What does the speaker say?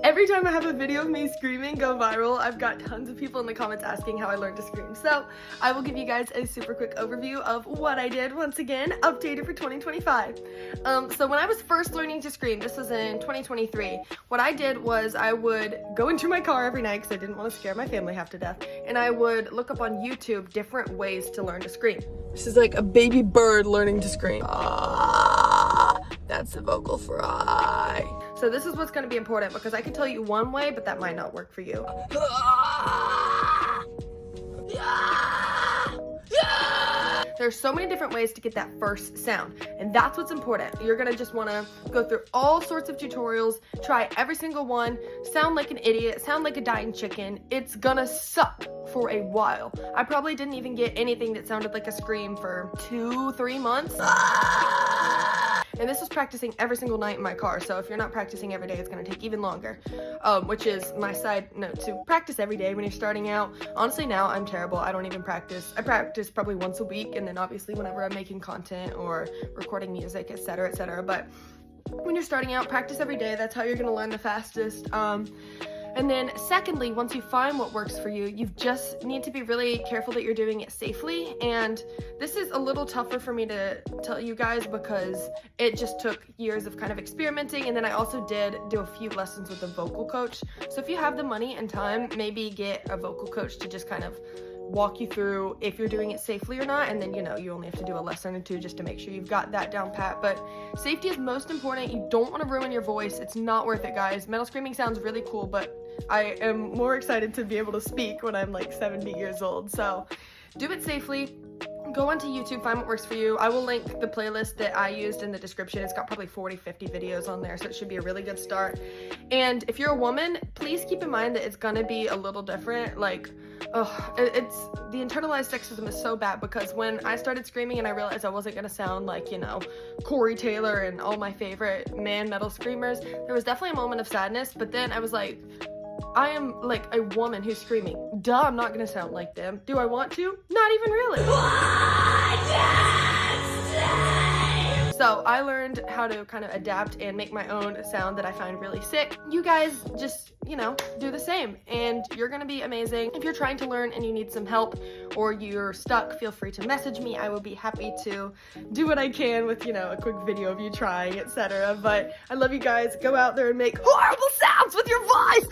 Every time I have a video of me screaming go viral, I've got tons of people in the comments asking how I learned to scream. So I will give you guys a super quick overview of what I did, once again, updated for 2025. So when I was first learning to scream, this was in 2023, what I did was I would go into my car every night because I didn't want to scare my family half to death, and I would look up on YouTube different ways to learn to scream. This is like a baby bird learning to scream. That's the vocal fry. So this is what's going to be important, because I can tell you one way, but that might not work for you. There's so many different ways to get that first sound, and that's what's important. You're gonna just wanna go through all sorts of tutorials, try every single one, sound like an idiot, sound like a dying chicken. It's gonna suck for a while. I probably didn't even get anything that sounded like a scream for 2-3 months. And this was practicing every single night in my car, so if you're not practicing every day, it's gonna take even longer. Which is my side note, to practice every day when you're starting out. Honestly, now I'm terrible. I don't even practice. I practice probably once a week, and then obviously whenever I'm making content or recording music, etc., etc. But when you're starting out, practice every day. That's how you're gonna learn the fastest. And then secondly, once you find what works for you, you just need to be really careful that you're doing it safely. And this is a little tougher for me to tell you guys because it just took years of kind of experimenting. And then I also did do a few lessons with a vocal coach. So if you have the money and time, maybe get a vocal coach to just kind of walk you through if you're doing it safely or not, and then you only have to do a lesson or two just to make sure you've got that down pat. But safety is most important. You don't want to ruin your voice. It's not worth it, guys. Metal screaming sounds really cool, but I am more excited to be able to speak when I'm like 70 years old. So do it safely. Go onto YouTube, find what works for you. I will link the playlist that I used in the description. It's got probably 40-50 videos on there, so it should be a really good start. And if you're a woman, please keep in mind that it's gonna be a little different. Like, it's the internalized sexism is so bad, because when I started screaming and I realized I wasn't gonna sound like, Corey Taylor and all my favorite man metal screamers, there was definitely a moment of sadness, but then I was like, I am like a woman who's screaming. Duh, I'm not gonna sound like them. Do I want to? Not even really. So I learned how to kind of adapt and make my own sound that I find really sick. You guys just, do the same, and you're gonna be amazing. If you're trying to learn and you need some help, or you're stuck, feel free to message me. I will be happy to do what I can with, a quick video of you trying, etc. But I love you guys. Go out there and make horrible sounds with your voice.